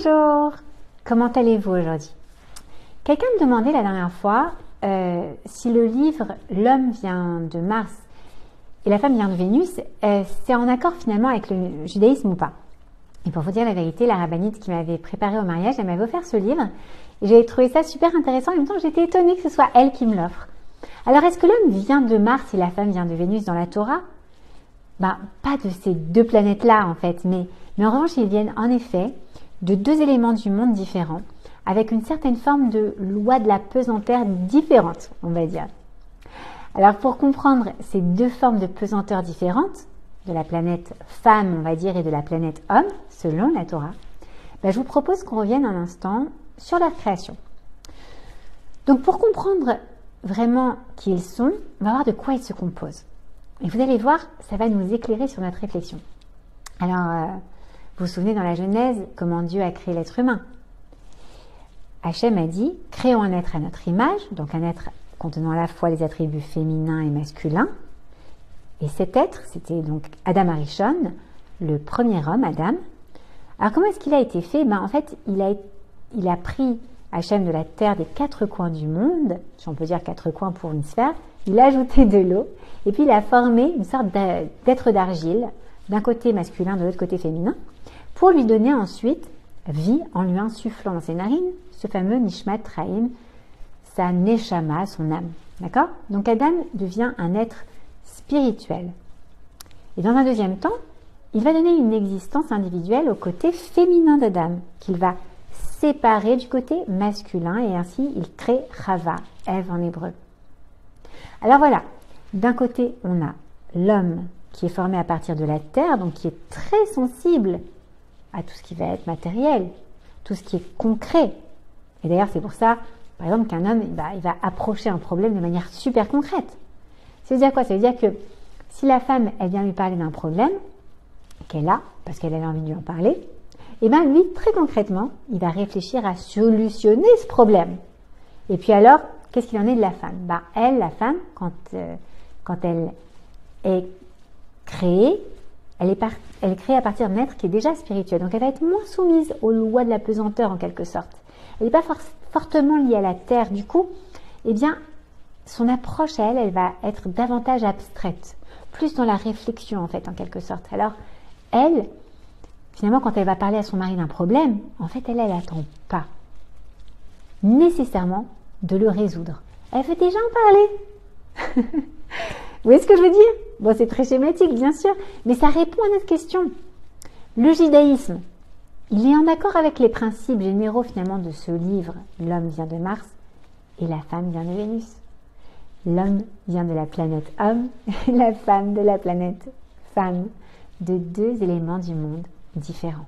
Bonjour, comment allez-vous aujourd'hui? Quelqu'un me demandait la dernière fois si le livre L'homme vient de Mars et la femme vient de Vénus, c'est en accord finalement avec le judaïsme ou pas. Et pour vous dire la vérité, la rabbinite qui m'avait préparé au mariage, elle m'avait offert ce livre et j'avais trouvé ça super intéressant. En même temps, j'étais étonnée que ce soit elle qui me l'offre. Alors, est-ce que l'homme vient de Mars et la femme vient de Vénus dans la Torah? Ben, pas de ces deux planètes-là en fait, mais en revanche, ils viennent en effet de deux éléments du monde différents, avec une certaine forme de loi de la pesanteur différente, on va dire. Alors pour comprendre ces deux formes de pesanteur différentes, de la planète femme, on va dire, et de la planète homme, selon la Torah, ben, je vous propose qu'on revienne un instant sur leur création. Donc pour comprendre vraiment qui ils sont, on va voir de quoi ils se composent. Et vous allez voir, ça va nous éclairer sur notre réflexion. Alors, vous vous souvenez dans la Genèse, comment Dieu a créé l'être humain? Hachem a dit, créons un être à notre image, donc un être contenant à la fois les attributs féminins et masculins. Et cet être, c'était donc Adam Arishon, le premier homme, Adam. Alors comment est-ce qu'il a été fait? En fait, il a pris Hachem de la terre des quatre coins du monde, si on peut dire quatre coins pour une sphère, il a ajouté de l'eau, et puis il a formé une sorte d'être d'argile, d'un côté masculin, de l'autre côté féminin, pour lui donner ensuite vie en lui insufflant dans ses narines ce fameux Nishmat Raim, sa Neshama, son âme. D'accord? Donc Adam devient un être spirituel. Et dans un deuxième temps, il va donner une existence individuelle au côté féminin d'Adam, qu'il va séparer du côté masculin, et ainsi il crée Chava, Ève en hébreu. Alors voilà, d'un côté on a l'homme qui est formé à partir de la terre, donc qui est très sensible à tout ce qui va être matériel, tout ce qui est concret. Et d'ailleurs, c'est pour ça, par exemple, qu'un homme, il va approcher un problème de manière super concrète. Ça veut dire quoi? Ça veut dire que si la femme, elle vient lui parler d'un problème qu'elle a, parce qu'elle a envie de lui en parler, et bien lui, très concrètement, il va réfléchir à solutionner ce problème. Et puis alors, qu'est-ce qu'il en est de la femme? Elle, la femme, quand elle est créée, elle est créée à partir d'un être qui est déjà spirituel. Donc elle va être moins soumise aux lois de la pesanteur en quelque sorte. Elle n'est pas fortement liée à la terre. Du coup, eh bien, son approche à elle va être davantage abstraite, plus dans la réflexion en fait, en quelque sorte. Alors, elle, finalement, quand elle va parler à son mari d'un problème, en fait, elle n'attend pas nécessairement de le résoudre. Elle veut déjà en parler. Vous voyez ce que je veux dire? Bon, c'est très schématique, bien sûr, mais ça répond à notre question. Le judaïsme, il est en accord avec les principes généraux, finalement, de ce livre. L'homme vient de Mars et la femme vient de Vénus. L'homme vient de la planète homme et la femme de la planète femme, de deux éléments du monde différents.